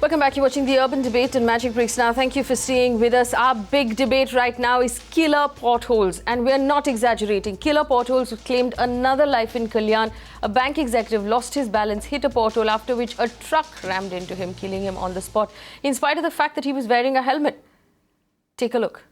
Welcome back. You're watching the Urban Debate and Magicbricks Now. Thank you for staying with us. Our big debate right now is killer potholes. And we're not exaggerating. Killer potholes claimed another life in Kalyan. A bank executive lost his balance, hit a pothole, after which a truck rammed into him, killing him on the spot, in spite of the fact that he was wearing a helmet. Take a look.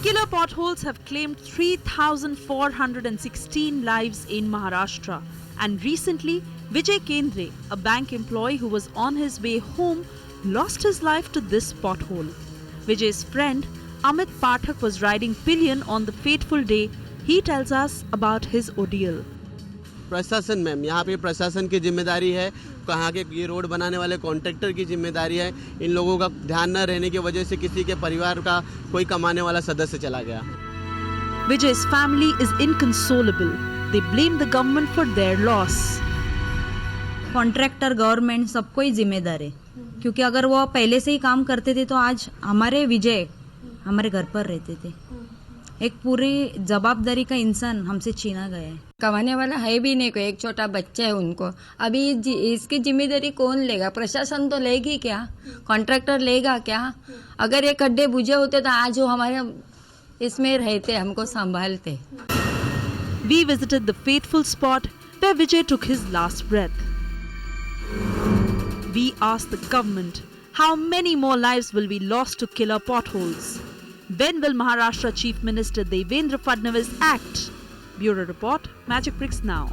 Killer potholes have claimed 3,416 lives in Maharashtra. And recently, Vijay Kendre, a bank employee who was on his way home, lost his life to this pothole. Vijay's friend, Amit Pathak, was riding pillion on the fateful day. He tells us about his ordeal. प्रशासन ma'am, यहाँ पे प्रशासन की जिम्मेदारी है, कहाँ के ये रोड बनाने वाले कॉन्ट्रैक्टर की जिम्मेदारी है। इन लोगों का ध्यान न रहने की वजह से किसी के परिवार का कोई कमाने वाला सदस्य चला गया। Vijay's family is inconsolable. They blame the government for their loss. Contractor, government सबको ही जिम्मेदार है, क्योंकि अगर वो पहले से ही काम करते थे तो आज हमारे विजय हमारे घर पर रहते थे। एक पूरी जवाबदारी का इंसान हमसे छीना गया है। कमाने वाला है भी नहीं, कोई एक छोटा बच्चा है उनको। अभी इसकी जिम्मेदारी कौन लेगा? प्रशासन तो लेगी क्या? कॉन्ट्रैक्टर लेगा क्या? अगर ये गड्ढे बुझे होते तो आज वो हमारे इसमें रहते, हमको संभालते। We visited the fateful spot where Vijay took his last breath. We asked the government, how many more lives will be lost to killer potholes? When will Maharashtra Chief Minister Devendra Fadnavis act? Bureau Report, Magicbricks Now.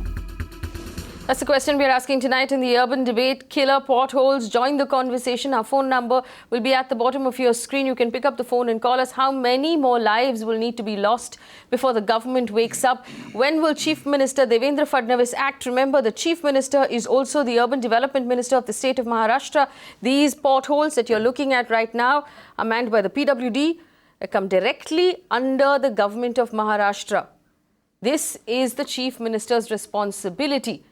That's the question we're asking tonight in the Urban Debate. Killer potholes. Join the conversation. Our phone number will be at the bottom of your screen. You can pick up the phone and call us. How many more lives will need to be lost before the government wakes up? When will Chief Minister Devendra Fadnavis act? Remember, the Chief Minister is also the Urban Development Minister of the state of Maharashtra. These potholes that you're looking at right now are manned by the PWD. They come directly under the government of Maharashtra. This is the Chief Minister's responsibility.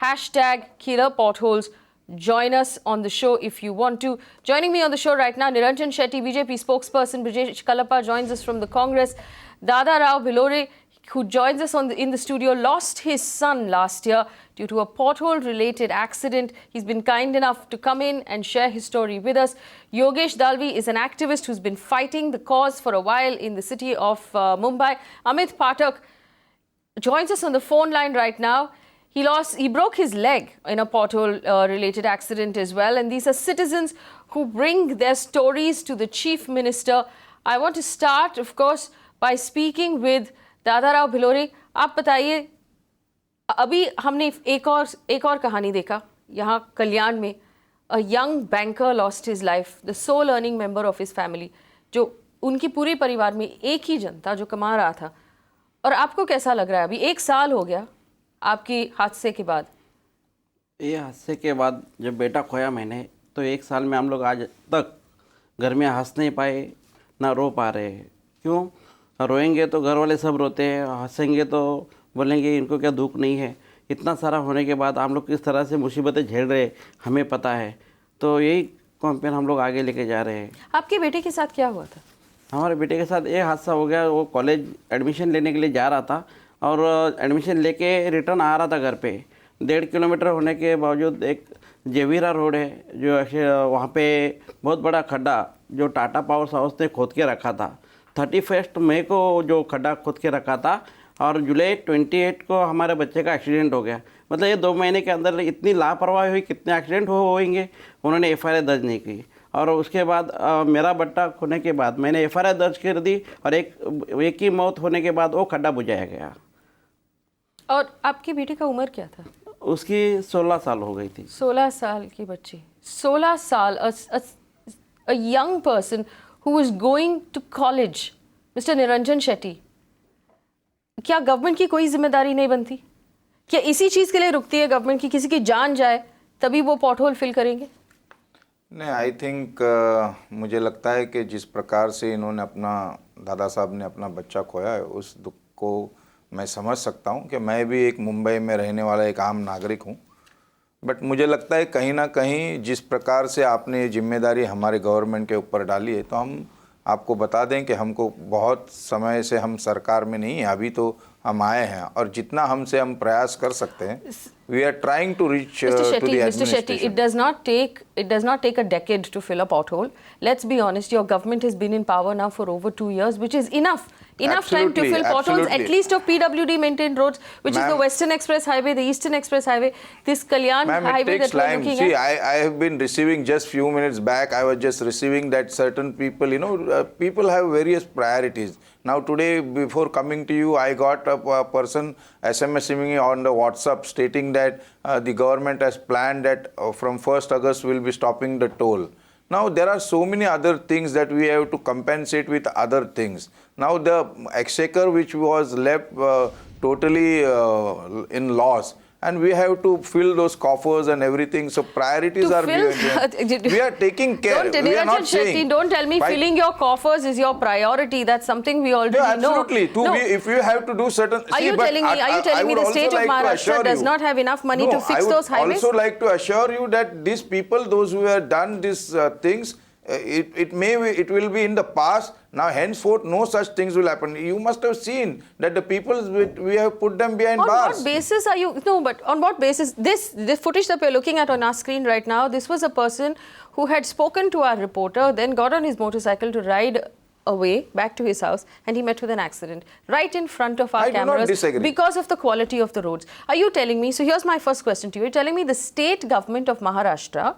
Hashtag killer potholes. Join us on the show if you want to. Joining me on the show right now, Niranjan, Shetty, BJP spokesperson Brijesh Kalappa joins us from the Congress. Dadarao Bilhore, who joins us in the studio, lost his son last year due to a pothole-related accident. He's been kind enough to come in and share his story with us. Yogesh Dalvi is an activist who's been fighting the cause for a while in the city of Mumbai. Amit Pathak joins us on the phone line right now. He broke his leg in a pothole-related accident as well. And these are citizens who bring their stories to the Chief Minister. I want to start, of course, by speaking with Dadarao भिलोरे। आप बताइए, अभी हमने एक और कहानी देखा यहाँ कल्याण में। A young banker lost his life, the sole earning member of his family, जो उनकी पूरे परिवार में एक ही जन था जो कमा रहा था। और आपको कैसा लग रहा है? अभी 1 साल हो गया आपकी हादसे के बाद। ये हादसे के बाद जब बेटा खोया मैंने, तो 1 साल में हम लोग आज तक घर में हंस नहीं पाए, ना रो पा रहे हैं। क्यों? रोएंगे तो घर वाले सब रोते हैं, हंसेंगे तो बोलेंगे इनको क्या दुख नहीं है। इतना सारा होने के बाद हम लोग किस तरह से मुसीबतें झेल रहे हैं हमें पता है। तो यही कैंपेन हम लोग आगे लेके जा रहे हैं। आपके बेटे के साथ क्या हुआ था? हमारे बेटे के साथ ये हादसा हो गया। वो कॉलेज एडमिशन लेने के लिए जा रहा था और एडमिशन लेके रिटर्न आ रहा था घर पे। 1.5 किलोमीटर होने के बावजूद एक जेवीरा रोड है, जो वहाँ पे बहुत बड़ा खड्डा जो टाटा पावर हाउस ने खोद के रखा था। 31 मई को जो खड्डा खोद के रखा था और जुलाई 28 को हमारे बच्चे का एक्सीडेंट हो गया। मतलब ये 2 महीने के अंदर इतनी लापरवाही हुई, कितने एक्सीडेंट होंगे। उन्होंने FIR दर्ज नहीं की और उसके बाद मेरा बट्टा खोने के बाद मैंने FIR दर्ज कर दी और एक ही मौत होने के बाद वो खड्डा बुझाया गया। और आपके बेटे का उम्र क्या था? उसकी 16 साल हो गई थी। 16 साल की बच्ची, 16 साल, a young person who was going to college, Mr. Niranjan Shetty. क्या गवर्नमेंट की कोई जिम्मेदारी नहीं बनती? क्या इसी चीज़ के लिए रुकती है गवर्नमेंट की किसी की जान जाए तभी वो पॉटहोल फिल करेंगे? नहीं, आई थिंक मुझे लगता है कि जिस प्रकार से इन्होंने दादा साहब ने अपना बच्चा खोया है, उस दुख को मैं समझ सकता हूं कि मैं भी एक मुंबई में रहने वाला एक आम नागरिक हूं। बट मुझे लगता है कहीं ना कहीं जिस प्रकार से आपने ये जिम्मेदारी हमारे गवर्नमेंट के ऊपर डाली है, तो हम आपको बता दें कि हमको बहुत समय से हम सरकार में नहीं हैं, अभी तो हम आए हैं और जितना हमसे हम प्रयास कर सकते हैं, we are trying to reach to the administration. Mr. Shetty, it does not take a decade to fill a pothole. Let's be honest, your government has been in power now for over 2 years, which is enough time to fill potholes, at least of PWD maintained roads, which is the Western Express Highway, the Eastern Express Highway, this Kalyan Highway that we're looking at. See, I have been receiving just few minutes back, I was just receiving that certain people, people have various priorities. Now today, before coming to you, I got a person SMSing me on the WhatsApp stating that the government has planned that from 1st August we'll be stopping the toll. Now there are so many other things that we have to compensate with other things. Now the exchequer which was left totally in loss, and we have to fill those coffers and everything. So priorities are behind. We are taking care. We are not Shetty, saying. don't tell me filling your coffers is your priority. That's something we already know. Absolutely. If you have to do certain. Are you telling me the state of Maharashtra does not have enough money to fix those highways? I would also like to assure you that these people, those who have done these things, it will be in the past. Now henceforth no such things will happen. You must have seen that the people we have put them behind bars. On what basis are you, no, but on what basis, this footage that we're looking at on our screen right now, this was a person who had spoken to our reporter, then got on his motorcycle to ride away back to his house, and he met with an accident right in front of our cameras. I do not disagree. Because of the quality of the roads. Are you telling me, so here's my first question to you, you're telling me the state government of Maharashtra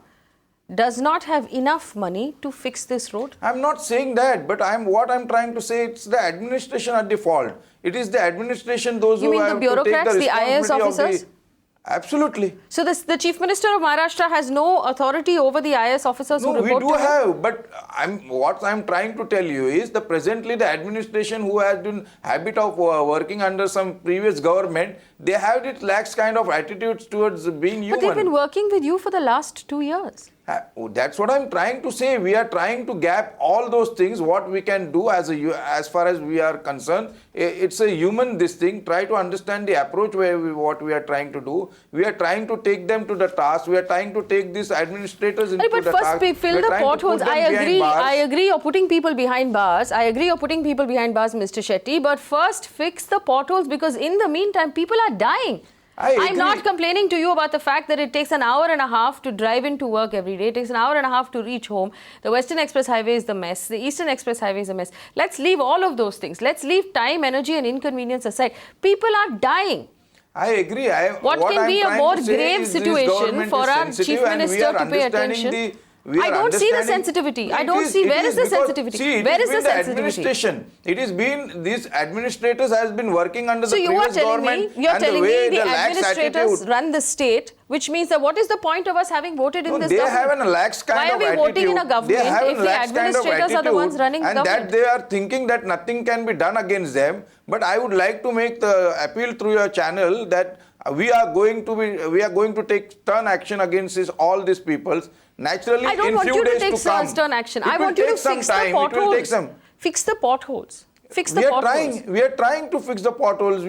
does not have enough money to fix this road? I'm not saying that, but what I'm trying to say, it's the administration at the fault. It is the administration, those you who mean have the bureaucrats, to take the IAS officers? Absolutely. So the Chief Minister of Maharashtra has no authority over the IAS officers who report to him? No, we do have, but what I'm trying to tell you is that presently the administration who has been habit of working under some previous government, they have this lax kind of attitudes towards being human. But they've been working with you for the last 2 years. That's what I'm trying to say. We are trying to gap all those things, what we can do as far as we are concerned. It's a human this thing. Try to understand the approach what we are trying to do. We are trying to take them to the task. We are trying to take these administrators into the task. But first fill the potholes. I agree you're putting people behind bars. Mr. Shetty. But first fix the potholes, because in the meantime, people are dying. I'm not complaining to you about the fact that it takes an hour and a half to drive into work every day. It takes an hour and a half to reach home. The Western Express Highway is the mess. The Eastern Express Highway is a mess. Let's leave all of those things. Let's leave time, energy and inconvenience aside. People are dying. I agree. What can be a more grave situation for our Chief Minister to pay attention? I don't see the sensitivity. I don't see where is the sensitivity. Where is the sensitivity? It has been, these administrators has been working under the previous government. So you're telling me the administrators run the state, which means that what is the point of us having voted in this government? They have a lax kind of attitude. Why are we voting in a government if the administrators are the ones running the government? And that they are thinking that nothing can be done against them. But I would like to make the appeal through your channel that we are going to take stern action against all these peoples. Naturally, I don't want you to take stern action. I want you to fix the potholes. Fix the potholes. Fix the potholes. We are trying to fix the potholes.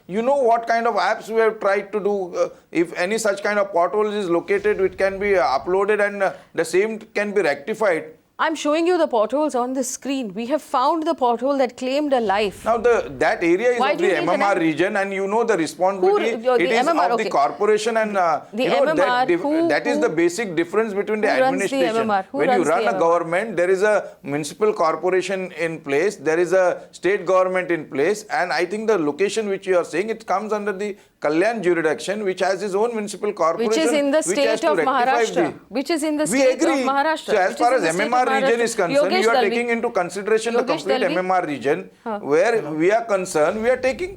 You know what kind of apps we have tried to do. If any such kind of potholes is located, it can be uploaded and the same can be rectified. I'm showing you the potholes on the screen. We have found the pothole that claimed a life. Now that area is of the MMR region, and you know the responsibility it is MMR, of the corporation, and that is the basic difference between the administration. When you run a government, there is a municipal corporation in place, there is a state government in place, and I think the location which you are saying, it comes under the Kalyan jurisdiction, which has its own municipal corporation, which is in the state of Maharashtra. Which is in the state of Maharashtra. So as far as MMR region is concerned, you are taking into consideration the complete MMR region. Where we are concerned, we are taking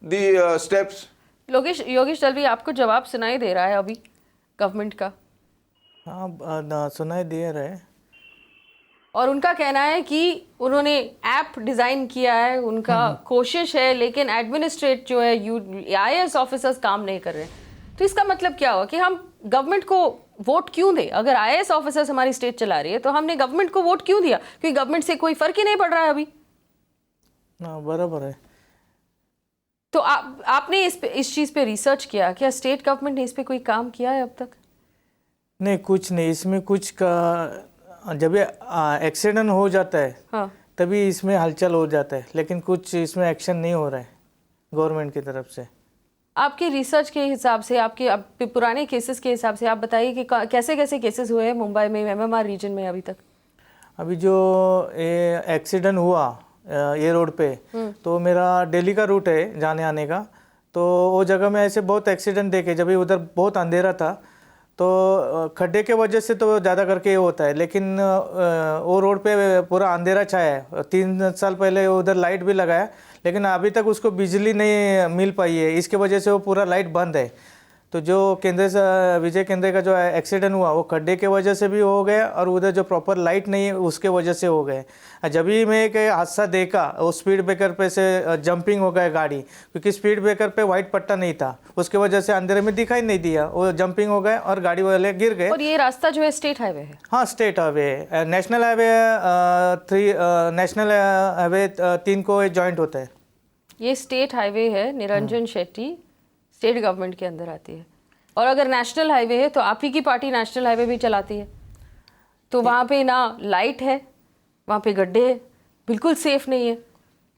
the steps. Yogesh Dalvi, आपको जवाब सुनाई दे रहा है अभी government का? हाँ, सुनाई दे रहा है. और उनका कहना है कि उन्होंने ऐप डिज़ाइन किया है, उनका कोशिश है, लेकिन एडमिनिस्ट्रेट जो है IAS ऑफिसर्स काम नहीं कर रहे हैं. तो इसका मतलब क्या हुआ कि हम गवर्नमेंट को वोट क्यों दें? अगर IAS ऑफिसर्स हमारी स्टेट चला रही है तो हमने गवर्नमेंट को वोट क्यों दिया? क्योंकि गवर्नमेंट से कोई फर्क ही नहीं पड़ रहा है अभी. बराबर है. तो आपने इस चीज़ पे रिसर्च किया? क्या स्टेट गवर्नमेंट ने इस पे कोई काम किया है अब तक? नहीं, कुछ नहीं. इसमें कुछ का जब ये एक्सीडेंट हो जाता है हाँ, तभी इसमें हलचल हो जाता है, लेकिन कुछ इसमें एक्शन नहीं हो रहा है गवर्नमेंट की तरफ से। आपके रिसर्च के हिसाब से, आपके पुराने केसेस के हिसाब से आप बताइए कि कैसे कैसे केसेस हुए हैं मुंबई में, MMR रीजन में अभी तक? अभी जो ये एक्सीडेंट हुआ ये रोड पे, तो मेरा दिल्ली का रूट है जाने आने का, तो वो जगह में ऐसे बहुत एक्सीडेंट देखे जब उधर बहुत अंधेरा था, तो खड्डे के वजह से तो ज़्यादा करके ये होता है, लेकिन वो रोड पे पूरा अंधेरा छाया है। 3 साल पहले उधर लाइट भी लगाया, लेकिन अभी तक उसको बिजली नहीं मिल पाई है, इसके वजह से वो पूरा लाइट बंद है। तो जो विजय केंद्रे का जो एक्सीडेंट हुआ वो खड्डे के वजह से भी हो गया, और उधर जो प्रॉपर लाइट नहीं है उसके वजह से हो गए। जब भी मैं एक हादसा देखा, वो स्पीड ब्रेकर पे से जंपिंग हो गया गाड़ी, क्योंकि स्पीड ब्रेकर पे वाइट पट्टा नहीं था, उसके वजह से अंधेरे में दिखाई नहीं दिया, वो जंपिंग हो गए और गाड़ी वाले गिर गए। और ये रास्ता जो है स्टेट हाईवे है? हाँ, स्टेट हाईवे है, नेशनल हाईवे 3 को जॉइंट होता है। ये स्टेट हाईवे है, निरंजन शेट्टी स्टेट गवर्नमेंट के अंदर आती है। और अगर नेशनल हाईवे है तो आप ही की पार्टी नेशनल हाईवे भी चलाती है, तो वहाँ पे ना लाइट है, वहाँ पे गड्ढे है, बिल्कुल सेफ नहीं है।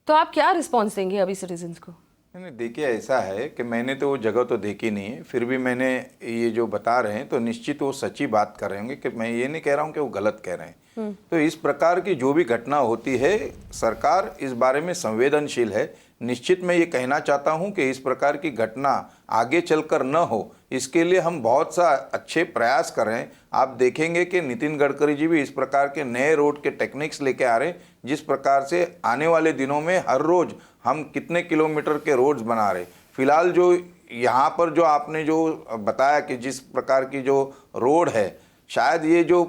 तो आप क्या रिस्पॉन्स देंगे अभी सिटीजन्स को? नहीं, देखिए ऐसा है कि मैंने तो वो जगह तो देखी नहीं है, फिर भी मैंने ये जो बता रहे हैं तो निश्चित वो सच्ची बात कर रहे होंगे, कि मैं ये नहीं कह रहा हूँ कि वो गलत कह रहे हैं। तो इस प्रकार की जो भी घटना होती है, सरकार इस बारे में संवेदनशील है। निश्चित मैं ये कहना चाहता हूँ कि इस प्रकार की घटना आगे चलकर न हो, इसके लिए हम बहुत सा अच्छे प्रयास कर रहे हैं। आप देखेंगे कि नितिन गडकरी जी भी इस प्रकार के नए रोड के टेक्निक्स लेके आ रहे हैं, जिस प्रकार से आने वाले दिनों में हर रोज़ हम कितने किलोमीटर के रोड्स बना रहे। फिलहाल जो यहाँ पर जो आपने जो बताया कि जिस प्रकार की जो रोड है, शायद ये जो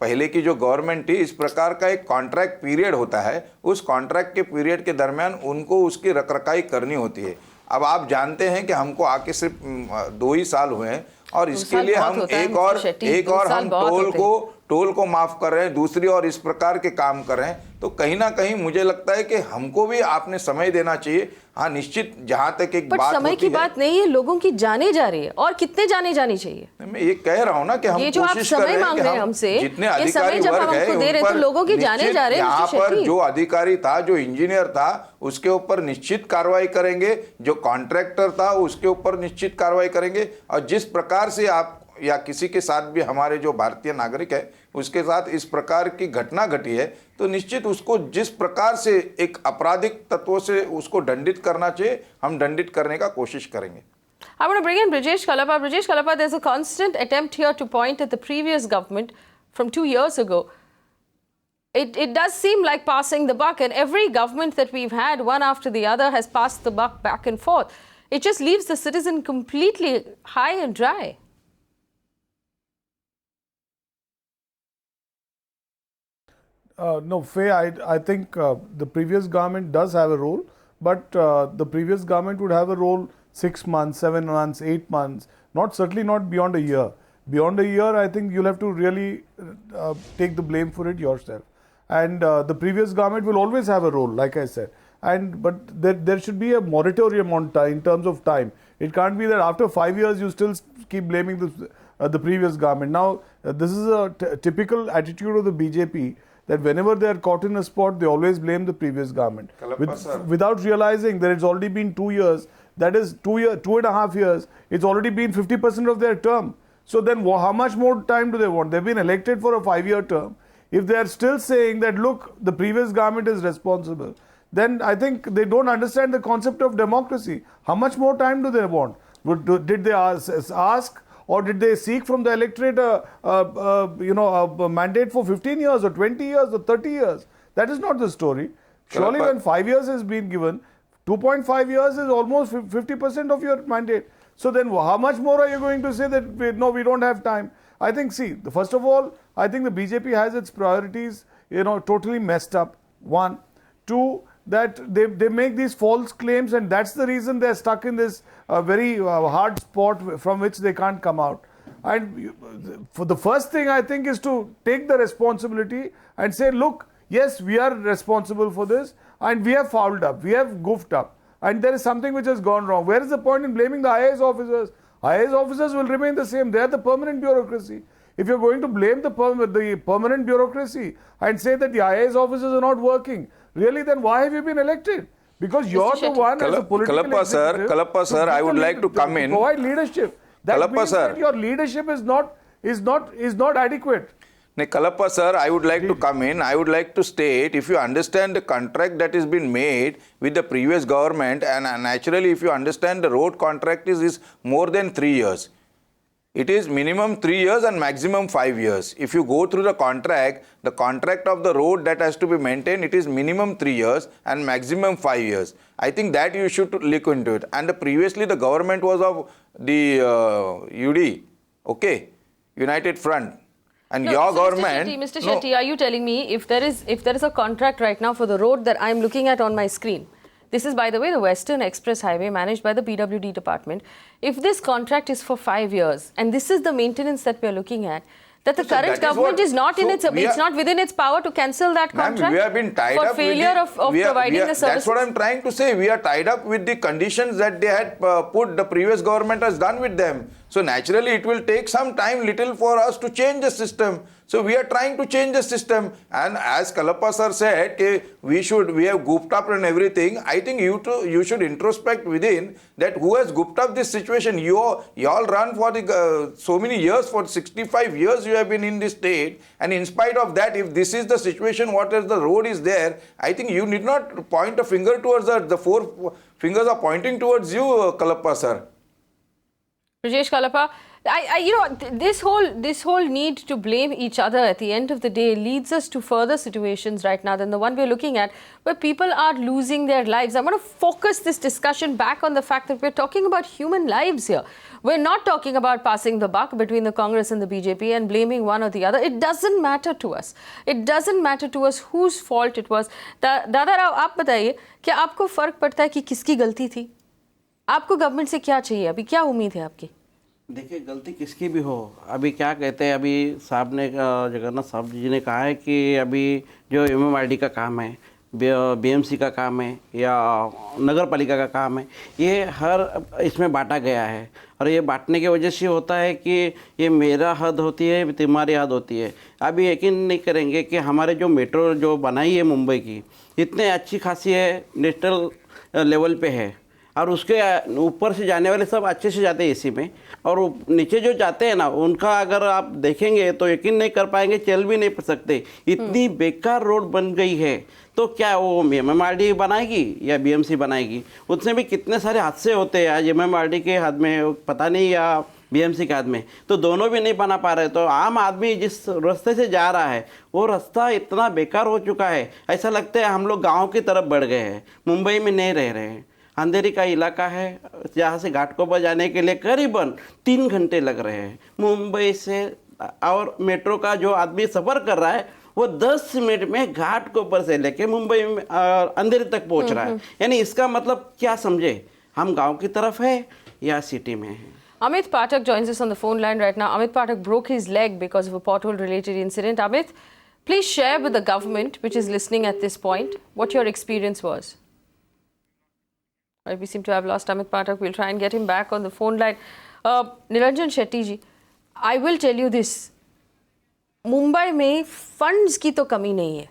पहले की जो गवर्नमेंट थी, इस प्रकार का एक कॉन्ट्रैक्ट पीरियड होता है, उस कॉन्ट्रैक्ट के पीरियड के दरमियान उनको उसकी रखरखाई करनी होती है। अब आप जानते हैं कि हमको आके सिर्फ 2 ही साल हुए हैं, और इसके लिए हम एक और हम टोल को माफ कर रहे हैं, दूसरी और इस प्रकार के काम कर रहे हैं। तो कहीं ना कहीं मुझे लगता है कि हमको भी आपने समय देना चाहिए। हाँ, निश्चित जहां तक एक बात समय की बात नहीं है, लोगों की जाने जा रही है, और कितने जाने जानी चाहिए? मैं ये कह रहा हूँ ना कि हम ये जो आप कोशिश कर समय रहे हैं मांग कि रहे हैं हम हमसे, जितने ये समय अधिकारी जब हम वर्ग है हमको दे रहे हैं तो लोगों की जाने जा रहे हैं। यहाँ मिस्टर पर शेट्टी, जो अधिकारी था, जो इंजीनियर था, उसके ऊपर निश्चित कार्रवाई करेंगे, जो कॉन्ट्रैक्टर था उसके ऊपर निश्चित कार्रवाई करेंगे। और जिस प्रकार से आप या किसी के साथ भी, हमारे जो भारतीय नागरिक है उसके साथ इस प्रकार की घटना घटी है, तो निश्चित उसको जिस प्रकार से एक आपराधिक तत्वों से उसको दंडित करना चाहिए, हम दंडित करने का कोशिश करेंगे। I want to bring in Brijesh Kalappa. Brijesh Kalappa, there's a constant attempt here to point at the previous government from 2 years ago. It does seem like passing the buck, and every government that we've had, one after the other, has passed the buck back and forth. It just leaves the citizen completely high and dry. No, Faye, I think the previous government does have a role, but the previous government would have a role 6 months, 7 months, 8 months, certainly not beyond a year. Beyond a year, I think you'll have to really take the blame for it yourself. And the previous government will always have a role, like I said. But there should be a moratorium on time, in terms of time. It can't be that after 5 years you still keep blaming the previous government. Now, this is a typical attitude of the BJP, that whenever they are caught in a spot, they always blame the previous government. Without realizing that it's already been 2 years, that is 2.5 years, it's already been 50% of their term. So then how much more time do they want? They've been elected for a 5-year term. If they are still saying that, look, the previous government is responsible, then I think they don't understand the concept of democracy. How much more time do they want? Did they ask, or did they seek from the electorate a mandate for 15 years or 20 years or 30 years? That is not the story. Surely when 5 years has been given, 2.5 years is almost 50% of your mandate. So then how much more are you going to say that, no, we don't have time? I think, first of all, I think the BJP has its priorities, totally messed up. 1. 2, that they make these false claims, and that's the reason they're stuck in this very hard spot from which they can't come out. And for the first thing, I think, is to take the responsibility and say, look, yes, we are responsible for this, and we have fouled up, we have goofed up, and there is something which has gone wrong. Where is the point in blaming the IAS officers? IAS officers will remain the same. They are the permanent bureaucracy. If you're going to blame the permanent bureaucracy and say that the IAS officers are not working, really, then why have you been elected? Because you're the one as a political executive Kalappa sir, I would like to come in. Provide leadership. That Kalappa means sir. that your leadership is not adequate. Kalappa sir, I would like to come in. I would like to state, if you understand the contract that has been made with the previous government, and naturally if you understand the road contract is more than 3 years. It is minimum 3 years and maximum 5 years. If you go through the contract of the road that has to be maintained, it is minimum 3 years and maximum 5 years. I think that you should look into it. And previously the government was of the UD, okay, United Front. And your government... Mr. Shetty, are you telling me if there is a contract right now for the road that I'm looking at on my screen? This is, by the way, the Western Express Highway managed by the PWD department. If this contract is for 5 years and this is the maintenance that we are looking at, that the current government is not it's not within its power to cancel that contract we have been tied for up failure of providing the services. That's what I'm trying to say. We are tied up with the conditions that they had put, the previous government has done with them. So naturally it will take some time little for us to change the system. So we are trying to change the system, and as Kalappa sir said, we have gooped up and everything. I think you should introspect within that who has gooped up this situation. You all run for so many years, for 65 years you have been in this state, and in spite of that, if this is the situation, what is the road is there, I think you need not point a finger towards the 4 fingers are pointing towards you, Kalappa sir. Brijesh Kalappa, this whole need to blame each other at the end of the day leads us to further situations right now than the one we're looking at, where people are losing their lives. I want to focus this discussion back on the fact that we're talking about human lives here. We're not talking about passing the buck between the Congress and the BJP and blaming one or the other. It doesn't matter to us. It doesn't matter to us whose fault it was. Dadarao, आप बताइए, क्या आपको फर्क पड़ता है कि किसकी गलती थी? आपको गवर्नमेंट से क्या चाहिए? अभी क्या उम्मीद है आपकी? देखिए, गलती किसकी भी हो, अभी क्या कहते हैं, अभी साहब ने, जगन्नाथ साहब जी ने कहा है कि अभी जो MMRD का काम है, BMC का काम है या नगर पालिका का काम है, ये हर इसमें बांटा गया है। और ये बांटने की वजह से होता है कि ये मेरा हद होती है, तुम्हारी हद होती है। अभी यकीन नहीं करेंगे कि हमारे जो मेट्रो जो बनाई है मुंबई की, इतने अच्छी खासी है, नेशनल लेवल पे है, और उसके ऊपर से जाने वाले सब अच्छे से जाते हैं एसी में, और नीचे जो जाते हैं ना, उनका अगर आप देखेंगे तो यकीन नहीं कर पाएंगे, चल भी नहीं सकते। इतनी बेकार रोड बन गई है, तो क्या वो MMRD बनाएगी या BMC बनाएगी? उसमें भी कितने सारे हादसे होते हैं। आज MMRD के हाथ में पता नहीं या BMC के हाथ में, तो दोनों भी नहीं बना पा रहे। तो आम आदमी जिस रास्ते से जा रहा है, वो रास्ता इतना बेकार हो चुका है, ऐसा लगता है हम लोग गाँव की तरफ बढ़ गए हैं, मुंबई में नहीं रह रहे हैं। अंधेरी का इलाका है, जहाँ से घाटकोपर जाने के लिए करीबन 3 घंटे लग रहे हैं मुंबई से, और मेट्रो का जो आदमी सफ़र कर रहा है वो 10 मिनट में घाटकोपर से लेके मुंबई में अंधेरी तक पहुँच रहा है। यानी इसका मतलब क्या समझे, हम गांव की तरफ है या सिटी में है? Amit Pathak joins us on the phone line right now. Amit Pathak broke his leg because of a pothole-related incident. Amit, please share with the government, which is listening at this point, what your experience was. We seem to have lost Amit Pathak. We'll try and get him back on the phone line. Niranjan Shetty ji, I will tell you this. Mumbai में funds की तो कमी नहीं है.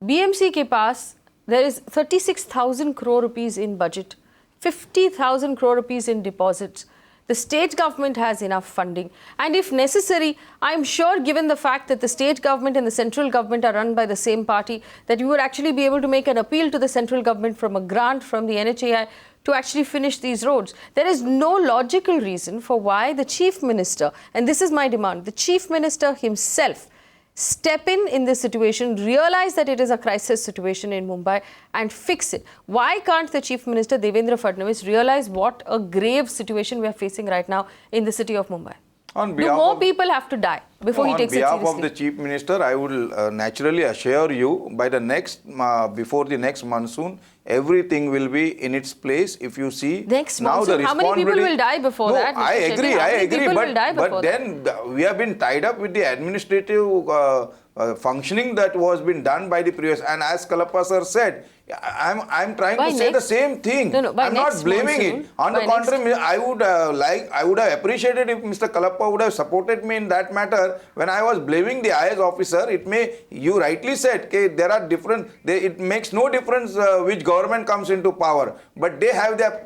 BMC के पास there is 36,000 crore rupees in budget, 50,000 crore rupees in deposits. The state government has enough funding, and if necessary, I'm sure, given the fact that the state government and the central government are run by the same party, that you would actually be able to make an appeal to the central government from a grant from the NHAI to actually finish these roads. There is no logical reason for why the chief minister, and this is my demand, the chief minister himself step in this situation, realize that it is a crisis situation in Mumbai and fix it. Why can't the Chief Minister Devendra Fadnavis realize what a grave situation we are facing right now in the city of Mumbai? Do more people have to die before he takes it seriously? On behalf of the Chief Minister, I will naturally assure you, by the next, before the next monsoon, everything will be in its place. If you see next monsoon, how many people will die before that? I agree, but that? then we have been tied up with the administrative functioning that was been done by the previous. And as Kalappa sir said, I'm trying By to say the next- same thing. No, by I'm not next blaming monsoon, it. On the by contrary, I would have appreciated if Mr. Kalappa would have supported me in that matter. When I was blaming the IAS officer, you rightly said, okay, there are different. It makes no difference which government comes into power, but they have their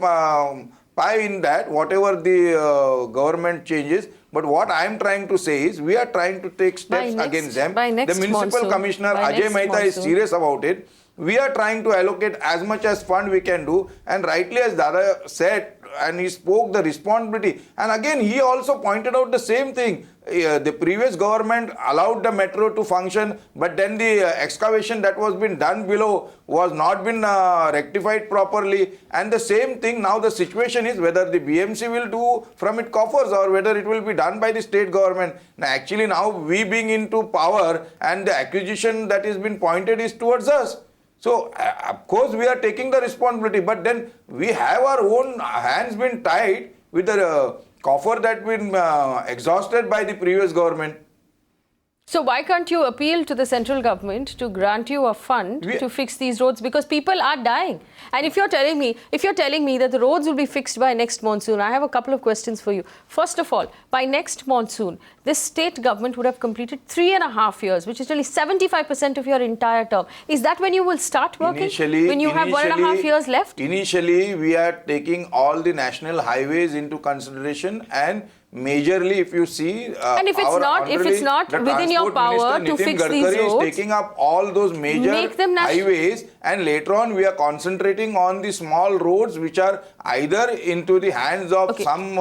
pie in that, whatever the government changes. But what I am trying to say is, we are trying to take steps against them. by next The municipal monsoon, commissioner by Ajay next Mehta is monsoon. serious about it. We are trying to allocate as much as fund we can do, and rightly as Dada said, and he spoke the responsibility, and again he also pointed out the same thing. The previous government allowed the metro to function, but then the excavation that was been done below was not been rectified properly, and the same thing now the situation is whether the BMC will do from its coffers or whether it will be done by the state government. Now actually now we being into power, and the acquisition that is been pointed is towards us. So, of course, we are taking the responsibility, but then we have our own hands been tied with the coffer that been exhausted by the previous government. So why can't you appeal to the central government to grant you a fund to fix these roads? Because people are dying. And if you're telling me that the roads will be fixed by next monsoon, I have a couple of questions for you. First of all, by next monsoon, this state government would have completed 3.5 years, which is really 75% of your entire term. Is that when you will start working? When you have 1.5 years left? Initially, we are taking all the national highways into consideration, and majorly, if you see, and if it's not within your power to fix these roads, is taking up all those major highways, and later on we are concentrating on the small roads which are either into the hands of some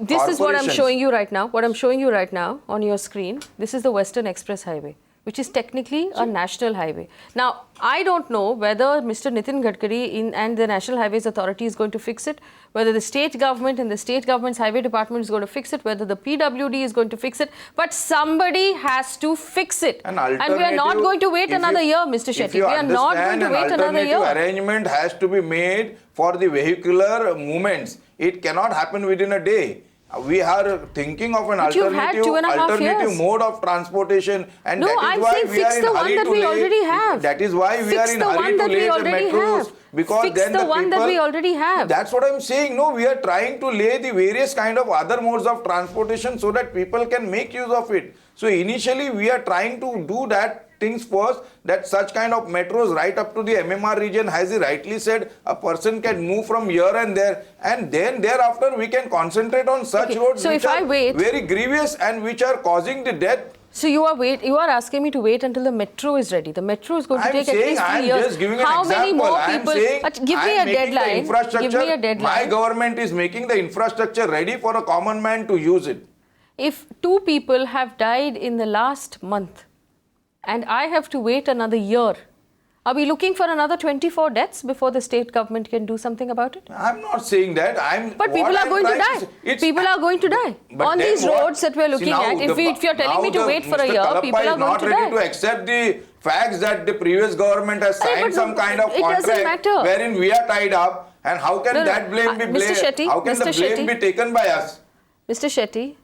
This is what I'm showing you right now. What I'm showing you right now on your screen. This is the Western Express Highway, which is technically a national highway. Now, I don't know whether Mr. Nitin Gadkari and the National Highways Authority is going to fix it, whether the state government and the state government's highway department is going to fix it, whether the PWD is going to fix it, but somebody has to fix it. And we are not going to wait another year, Mr. Shetty. We are not going to wait another year. Arrangement has to be made for the vehicular movements. It cannot happen within a day. We are thinking of an alternative mode of transportation, and no, that is why we are in hurry to lay. That is why we are in hurry to lay the metros, because then the one that we already have. That's what I'm saying. No, we are trying to lay the various kind of other modes of transportation so that people can make use of it. So initially, we are trying to do that things first, that such kind of metros right up to the MMR region, as he rightly said, a person can move from here and there, and then thereafter we can concentrate on such roads which are very grievous and which are causing the death. So you are asking me to wait until the metro is ready. The metro is going to take at least 3 years. Just giving an How example. many more people? Give me a deadline. Give me a deadline. My government is making the infrastructure ready for a common man to use it. If 2 people have died in the last month, and I have to wait another year, are we looking for another 24 deaths before the state government can do something about it? I'm not saying that. But people are going to die. People are going to die. On these roads that we're looking at, if you're telling me to wait for a year, people are going to die. Mr. Kalappa is not ready to accept the facts that the previous government has signed some kind of contract wherein we are tied up, and how can that blame be blamed? How can the blame be taken by us? Mr. Shetty,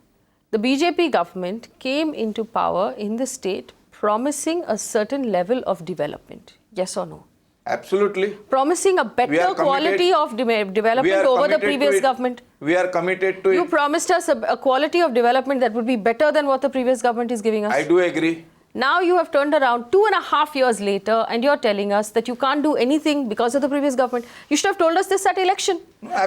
the BJP government came into power in the state promising a certain level of development. Yes or no? Absolutely. Promising a better quality of development over the previous government. We are committed to it. You promised us a quality of development that would be better than what the previous government is giving us. I do agree. Now you have turned around 2.5 years later, and you're telling us that you can't do anything because of the previous government. You should have told us this at election.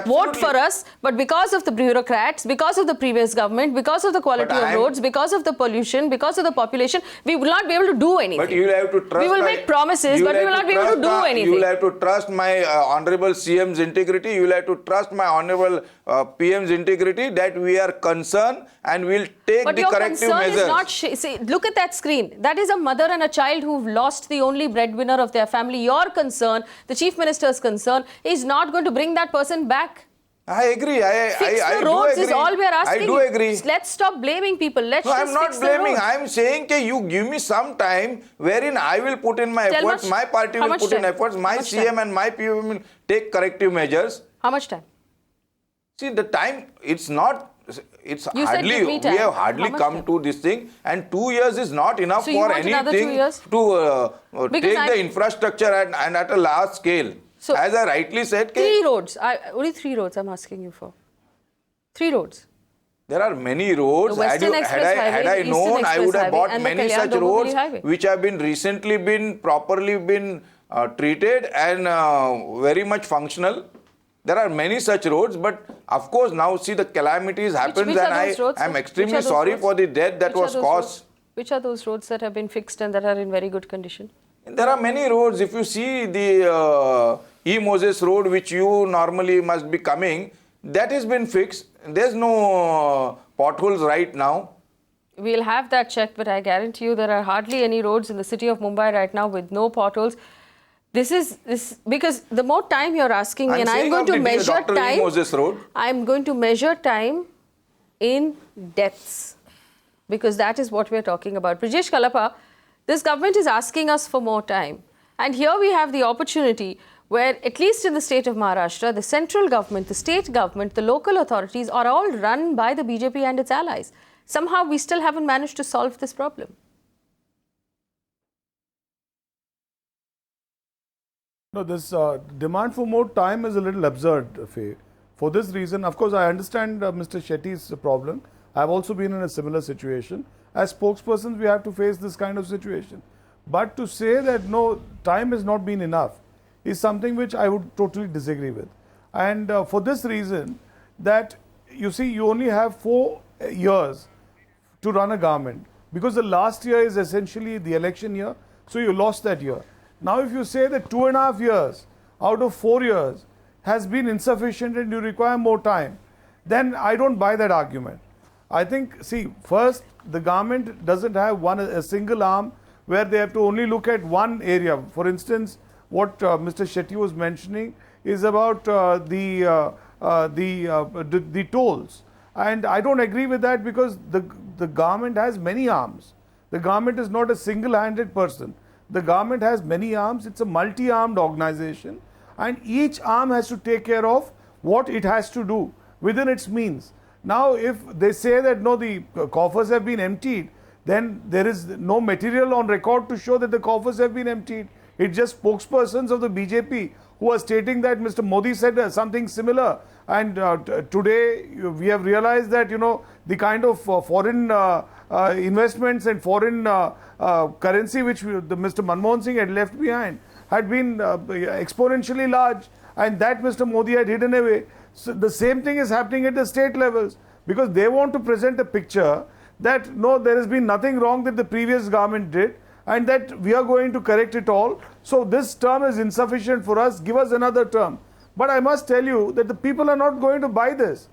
Vote for us, but because of the bureaucrats, because of the previous government, because of the quality of roads, because of the pollution, because of the population, we will not be able to do anything. But you will have to trust. We will make promises, but we will not be able to do anything. You will have to trust my honorable CM's integrity. You will have to trust my honorable PM's integrity that we are concerned and we will take the corrective measures. But your concern is not... See, look at that screen. That is a mother and a child who've lost the only breadwinner of their family. Your concern, the Chief Minister's concern, is not going to bring that person back. I agree. Fix the roads is all we are asking. I do agree. Let's stop blaming people. Let's just I'm not fix blaming. the roads. I'm saying that you give me some time wherein I will put in my efforts, my party will put in efforts, my CM and my PM will take corrective measures. How much time? See, the time, it's not it's You said hardly, give me we time. have How hardly much come time? to this thing, and 2 years is not enough So you for want another 2 anything years? to Because take the infrastructure and at a large scale. So as I rightly said, 3 roads. Only 3 roads I'm asking you for. 3 roads. there are many roads. The Western Express Highway, Had I the known, Eastern I would Express have bought Highway and the many such Kalyan-Dombivli roads Highway. which have been recently properly treated and very much functional. There are many such roads, but of course now see the calamities happens, which are and those roads, I am sir? extremely Which are those sorry roads? for the death that Which are was those caused. roads? Which are those roads that have been fixed and that are in very good condition? There are many roads. If you see the E-Moses road, which you normally must be coming, that has been fixed. There's no potholes right now. We'll have that checked, but I guarantee you there are hardly any roads in the city of Mumbai right now with no potholes. This because the more time you're asking me, and I'm going to measure Dr. time. Moses Road. I'm going to measure time in deaths, because that is what we're talking about. Brijesh Kalappa, this government is asking us for more time. And here we have the opportunity where, at least in the state of Maharashtra, the central government, the state government, the local authorities are all run by the BJP and its allies. Somehow we still haven't managed to solve this problem. No, this demand for more time is a little absurd, Faye. For this reason, of course, I understand Mr. Shetty's problem. I've also been in a similar situation. As spokespersons, we have to face this kind of situation. But to say that no, time has not been enough is something which I would totally disagree with. And for this reason, that you see, you only have 4 years to run a government, because the last year is essentially the election year, so you lost that year. Now, if you say that 2.5 years out of 4 years has been insufficient and you require more time, then I don't buy that argument. I think, see, first, the government doesn't have a single arm where they have to only look at one area. For instance, what Mr. Shetty was mentioning is about the tolls. And I don't agree with that, because the government has many arms. The government is not a single-handed person. The government has many arms. It's a multi-armed organization, and each arm has to take care of what it has to do within its means. Now, if they say that no, the coffers have been emptied, then there is no material on record to show that the coffers have been emptied. It's just spokespersons of the BJP who are stating that Mr. Modi said something similar. And today we have realized that, you know, the kind of foreign investments and foreign currency which Mr. Manmohan Singh had left behind had been exponentially large, and that Mr. Modi had hidden away. So the same thing is happening at the state levels, because they want to present a picture that no, there has been nothing wrong that the previous government did, and that we are going to correct it all. So this term is insufficient for us, give us another term. But I must tell you that the people are not going to buy this,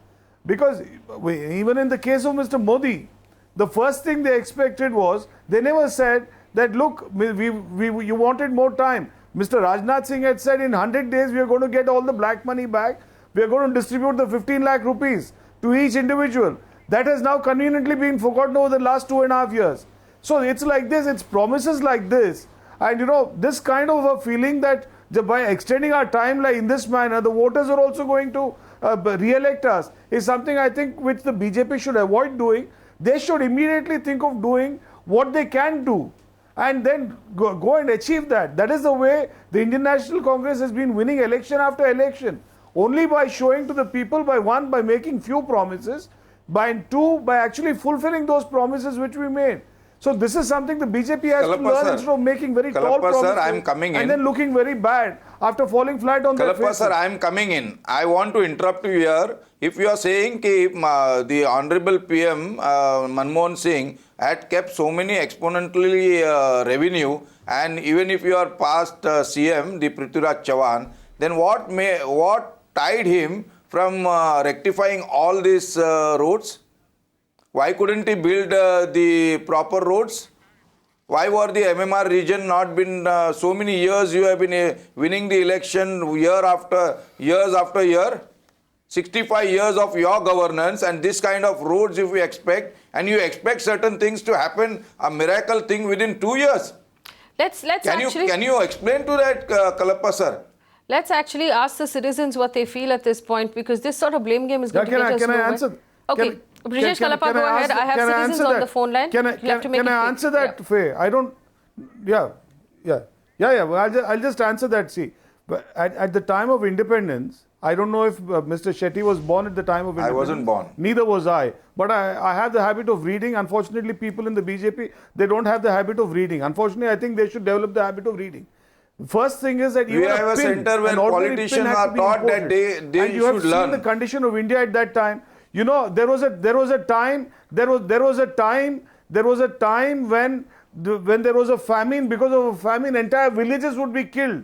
because even in the case of Mr. Modi, the first thing they expected was, they never said that look, you wanted more time. Mr. Rajnath Singh had said in 100 days we are going to get all the black money back. We are going to distribute the 15 lakh rupees to each individual. That has now conveniently been forgotten over the last 2.5 years. So it's like this, it's promises like this. And you know, this kind of a feeling that by extending our timeline in this manner, the voters are also going to re-elect us, is something I think which the BJP should avoid doing. They should immediately think of doing what they can do, and then go and achieve that. That is the way the Indian National Congress has been winning election after election. Only by showing to the people, by making few promises, by two, by actually fulfilling those promises which we made. So this is something the BJP has to learn, instead of making very tall promises, sir, I am coming in, and then looking very bad after falling flat on their faces. Sir, I am coming in. I want to interrupt you here. If you are saying that the Honorable PM Manmohan Singh had kept so many exponentially revenue, and even if you are past CM, the Prithviraj Chavan, then what tied him from rectifying all these roads? Why couldn't he build the proper roads? Why were the MMR region not been so many years you have been winning the election year after year? 65 years of your governance, and this kind of roads if we expect, and you expect certain things to happen, a miracle thing within 2 years. Can you explain to that, Kalappa sir? Let's actually ask the citizens what they feel at this point, because this sort of blame game is going to get us nowhere. Can I answer? Okay, Brijesh Kalappa, go ahead. I have citizens on the phone line. Can I answer that, Faye? I don't. Yeah. Well, I'll just answer that. See, but at the time of independence, I don't know if Mr. Shetty was born at the time of independence. I wasn't born. Neither was I. But I have the habit of reading. Unfortunately, people in the BJP, they don't have the habit of reading. Unfortunately, I think they should develop the habit of reading. First thing is that we have a center where politicians are taught that they and should you have learn. seen the condition of India at that time. You know, there was a time when there was a famine. Because of a famine, entire villages would be killed.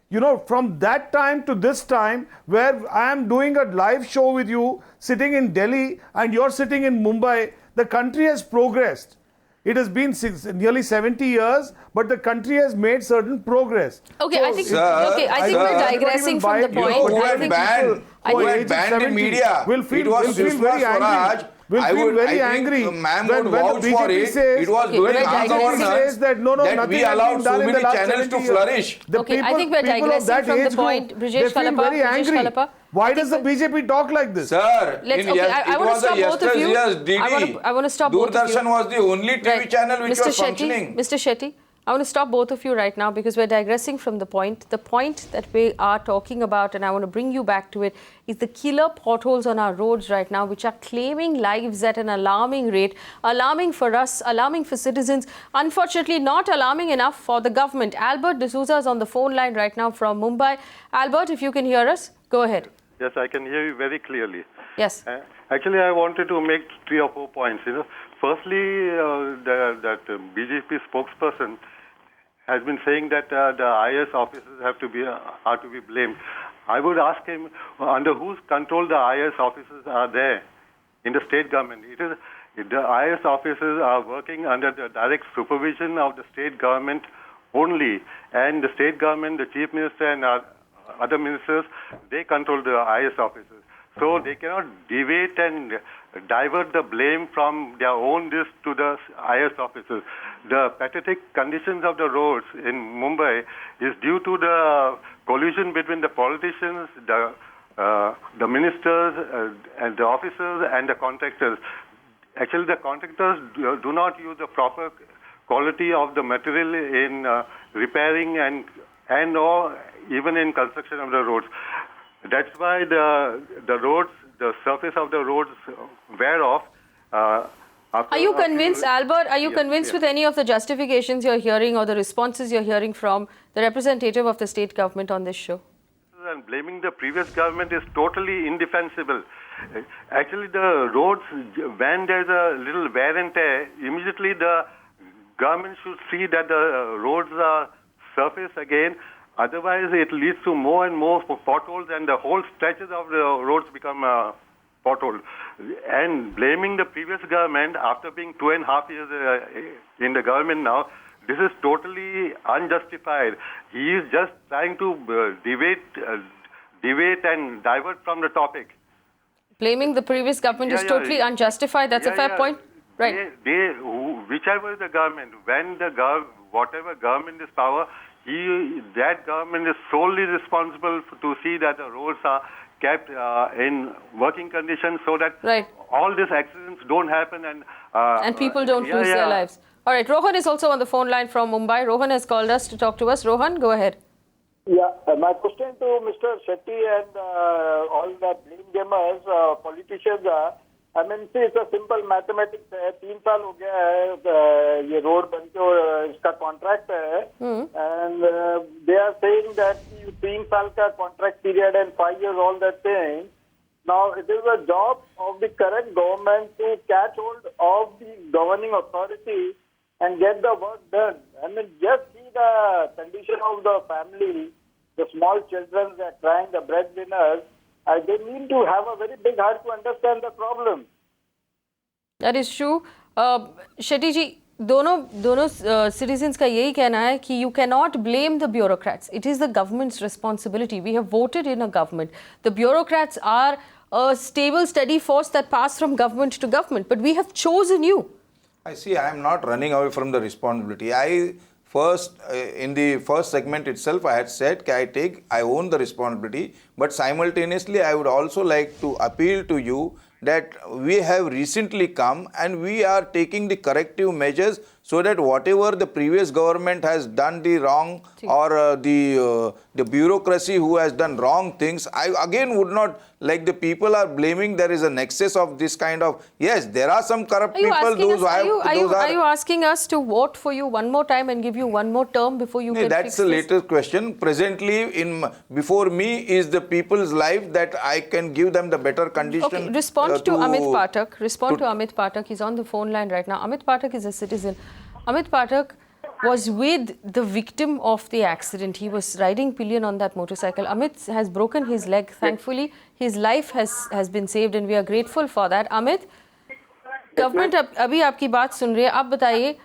You know, from that time to this time, where I am doing a live show with you, sitting in Delhi, and you're sitting in Mumbai, the country has progressed. It has been nearly 70 years, but the country has made certain progress. Okay, So, I think we're digressing from the point. You who I had think banned the media. Will feel It was very Swaraj. angry. Will I feel would- very I think angry ma'am when would the vouch for BJP it. says, It was Okay, during we're our digressing. governance says that no, that nothing we has allowed been done so in the many last channels 70 to years. flourish. The Okay, I think we're people of digressing that from the age group, point. Brijesh they feel Kalappa, very Brijesh angry. Kalappa. Why does the BJP talk like this? Sir, I want to stop both of you. DD. I want to stop both of you. Doordarshan was the only TV channel which Mr. was Shetty, functioning. Mr. Shetty, I want to stop both of you right now because we're digressing from the point. The point that we are talking about, and I want to bring you back to it, is the killer potholes on our roads right now, which are claiming lives at an alarming rate, alarming for us, alarming for citizens, unfortunately not alarming enough for the government. Albert D'Souza is on the phone line right now from Mumbai. Albert, if you can hear us, go ahead. Yes, I can hear you very clearly. Yes. Actually, I wanted to make 3 or 4 points. Firstly, that BJP spokesperson has been saying that the IS officers are to be blamed. I would ask him under whose control the IS officers are there in the state government. The IS officers are working under the direct supervision of the state government only, and the state government, the chief minister and other ministers, they control the IS officers. So they cannot deviate and divert the blame from their own dish to the IS officers. The pathetic conditions of the roads in Mumbai is due to the collusion between the politicians, the ministers, and the officers and the contractors. Actually, the contractors do not use the proper quality of the material in repairing and or even in construction of the roads. That's why the roads, the surface of the roads wear off. Are you convinced, Albert, are you convinced with any of the justifications you're hearing or the responses you're hearing from the representative of the state government on this show? And blaming the previous government is totally indefensible. Actually, the roads, when there's a little wear and tear, immediately the government should see that the roads are surfaced again. Otherwise, it leads to more and more potholes, and the whole stretches of the roads become potholed. And blaming the previous government after being 2.5 years in the government now, this is totally unjustified. He is just trying to deviate and divert from the topic. Blaming the previous government is totally unjustified. That's a fair point. Right. Whichever the government, when whatever government is power, that government is solely responsible to see that the roads are kept in working conditions so that all these accidents don't happen and people don't lose their lives. All right, Rohan is also on the phone line from Mumbai. Rohan has called us to talk to us. Rohan, go ahead. Yeah, my question to Mr. Shetty and all the blame gamers, politicians are, I mean, see, it's a simple mathematics है. 3 साल हो गया है ये road बन के इसका contract है and they are saying that 3 साल का contract period and 5 years all that thing. Now it is a job of the current government to catch hold of the governing authority and get the work done. I mean, just see the condition of the family, the small children, they are crying, the breadwinners. They need to have a very big heart to understand the problem. That is true. Shetty ji, दोनों citizens का यही कहना है कि you cannot blame the bureaucrats. It is the government's responsibility. We have voted in a government. The bureaucrats are a stable, steady force that pass from government to government. But we have chosen you. I see. I am not running away from the responsibility. In the first segment itself, I had said I own the responsibility, but simultaneously I would also like to appeal to you that we have recently come and we are taking the corrective measures so that whatever the previous government has done the wrong or the bureaucracy who has done wrong things, I again would not, like the people are blaming, there is a nexus of this kind of, yes, there are some corrupt people. Are you asking us to vote for you one more time and give you one more term before you can that's fix the this? latest question. Presently, before me is the people's life, that I can give them the better condition. Okay, respond to Amit Pathak. Respond to Amit Pathak. He's on the phone line right now. Amit Pathak is a citizen. Amit Pathak was with the victim of the accident. He was riding pillion on that motorcycle. Amit has broken his leg. Thankfully, his life has been saved and we are grateful for that. Amit, government अभी आपकी बात सुन रही है. आप बताइए,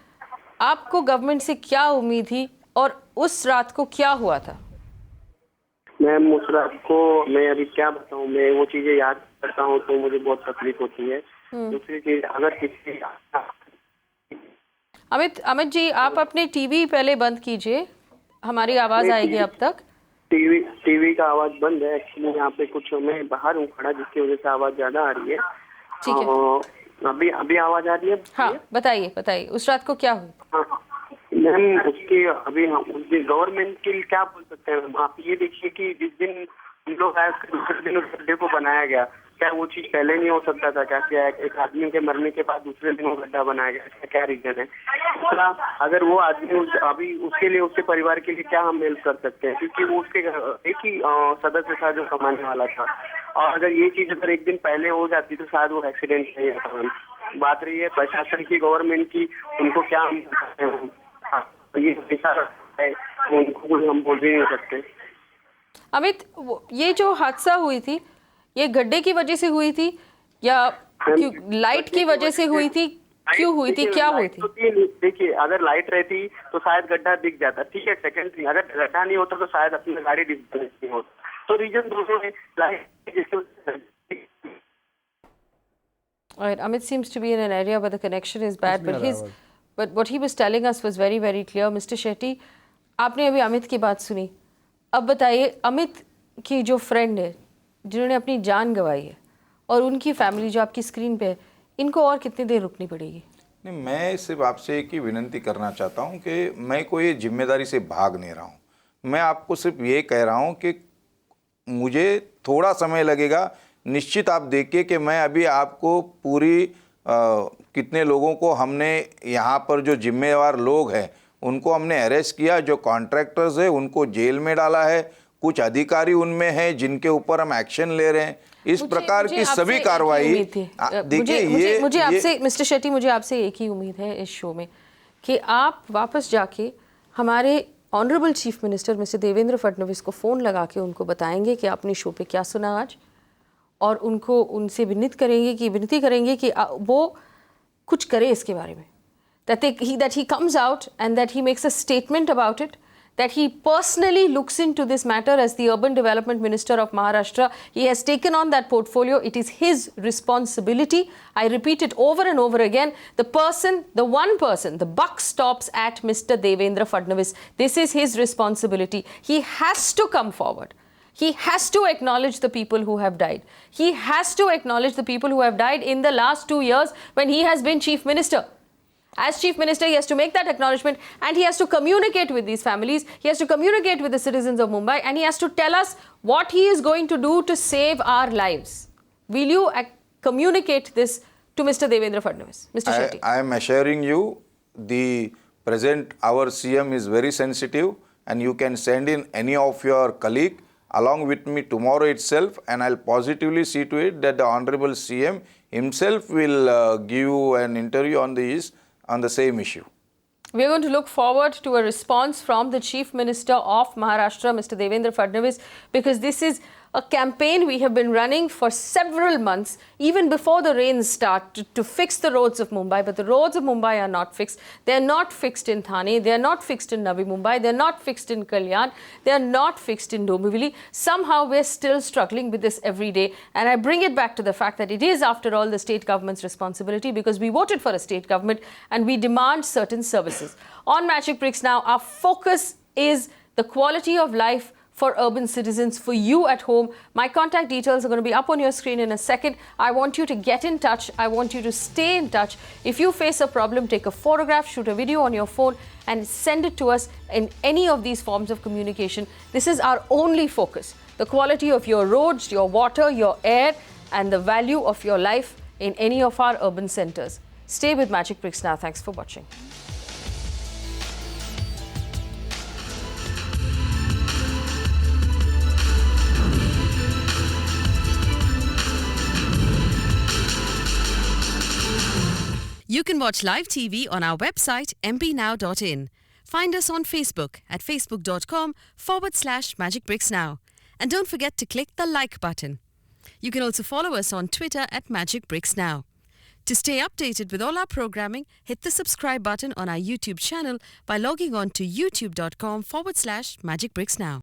आपको government से क्या उम्मीद थी और उस रात को क्या हुआ था? मैम, उस रात को मैं अभी क्या बताऊं, मैं वो चीजें याद करता हूं तो मुझे बहुत तकलीफ होती है. दूसरी चीज, अगर किसी अमित जी, आप अपने टीवी पहले बंद कीजिए, हमारी आवाज आएगी अब तक. टीवी का आवाज बंद है. एक्चुअली यहाँ पे कुछ मैं बाहर हूँ खड़ा, जिसकी वजह से आवाज ज्यादा आ रही है. ठीक है, अभी आवाज आ रही है. हाँ, बताइए उस रात को क्या हुआ? मैम, उसकी अभी हम गवर्नमेंट के लिए क्या बोल सकते हैं. आप ये देखिए कि जिस दिन हम लोग आए दूसरे दिन उस गड्ढे को बनाया गया, क्या वो चीज पहले नहीं हो सकता था? क्या एक आदमी के मरने के बाद दूसरे दिन वो गड्ढा बनाया गया, इसका क्या रीजन है? दूसरा, अगर वो आदमी अभी उसके लिए, उसके परिवार के लिए क्या हम हेल्प कर सकते हैं? क्योंकि वो उसके एक ही सदस्य था जो कमाने वाला था. और अगर ये चीज अगर एक दिन पहले हो जाती तो शायद वो एक्सीडेंट नहीं होता. बात रही है प्रशासन की, गवर्नमेंट की, उनको क्या हम सकते हैं? ये पैसा है, उनको हम बोल भी नहीं सकते. अमित, ये जो हादसा हुई थी, ये गड्ढे की वजह से हुई थी या लाइट की वजह से हुई थी? क्यों हुई थी, क्या हुई थी? देखिए, अगर लाइट रहती तो शायद गड्ढा दिख जाता, ठीक है. सेकेंडरी, अगर गड्ढा नहीं होता तो शायद अपनी गाड़ी डिस्कनेक्ट नहीं होता. तो रीजन दोनों है. Alright, Amit seems to be in an area where the connection is bad, but what he was telling us was very, very clear. Mr. Shetty, आपने अभी अमित की बात सुनी. अब बताइए, अमित की जो फ्रेंड है, जिन्होंने अपनी जान गंवाई है, और उनकी फैमिली जो आपकी स्क्रीन पे है, इनको और कितनी देर रुकनी पड़ेगी? नहीं, मैं सिर्फ आपसे एक ही विनंती करना चाहता हूं कि मैं कोई जिम्मेदारी से भाग नहीं रहा हूं. मैं आपको सिर्फ ये कह रहा हूं कि मुझे थोड़ा समय लगेगा. निश्चित आप देखिए कि मैं अभी आपको पूरी कितने लोगों को हमने यहाँ पर, जो जिम्मेवार लोग हैं उनको हमने अरेस्ट किया, जो कॉन्ट्रैक्टर्स है उनको जेल में डाला है, कुछ अधिकारी उनमें हैं जिनके ऊपर हम एक्शन ले रहे हैं. इस प्रकार की सभी कार्रवाई देखिए. मुझे आपसे, मिस्टर शेट्टी, मुझे आपसे एक ही उम्मीद है इस शो में कि आप वापस जाके हमारे honourable chief minister mister Devendra Fadnavis को फ़ोन लगा के उनको बताएंगे कि आपने शो पे क्या सुना आज, और उनसे विनती करेंगे कि वो कुछ करे इसके बारे में. That he comes out and that he makes a statement about it, that he personally looks into this matter as the Urban Development Minister of Maharashtra. He has taken on that portfolio. It is his responsibility. I repeat it over and over again. The one person, the buck stops at Mr. Devendra Fadnavis. This is his responsibility. He has to come forward. He has to acknowledge the people who have died. He has to acknowledge the people who have died in the last 2 years when he has been Chief Minister. As Chief Minister, he has to make that acknowledgement and he has to communicate with these families. He has to communicate with the citizens of Mumbai and he has to tell us what he is going to do to save our lives. Will you communicate this to Mr. Devendra Fadnavis? Mr. Shetty. I am assuring you, our CM is very sensitive, and you can send in any of your colleague along with me tomorrow itself, and I'll positively see to it that the Honorable CM himself will give you an interview on the same issue. We are going to look forward to a response from the Chief Minister of Maharashtra, Mr. Devendra Fadnavis, because this is a campaign we have been running for several months, even before the rains start, to fix the roads of Mumbai. But the roads of Mumbai are not fixed. They are not fixed in Thane. They are not fixed in Navi Mumbai. They are not fixed in Kalyan. They are not fixed in Dombivli. Somehow we are still struggling with this every day. And I bring it back to the fact that it is, after all, the state government's responsibility, because we voted for a state government and we demand certain services. On Magicbricks Now, our focus is the quality of life for urban citizens, for you at home. My contact details are going to be up on your screen in a second. I want you to get in touch. I want you to stay in touch. If you face a problem, take a photograph, shoot a video on your phone and send it to us in any of these forms of communication. This is our only focus. The quality of your roads, your water, your air, and the value of your life in any of our urban centers. Stay with Magicbricks Now. Thanks for watching. You can watch live TV on our website mpnow.in. Find us on Facebook at facebook.com/magicbricksnow. And don't forget to click the like button. You can also follow us on Twitter at magicbricksnow. To stay updated with all our programming, hit the subscribe button on our YouTube channel by logging on to youtube.com/magicbricksnow.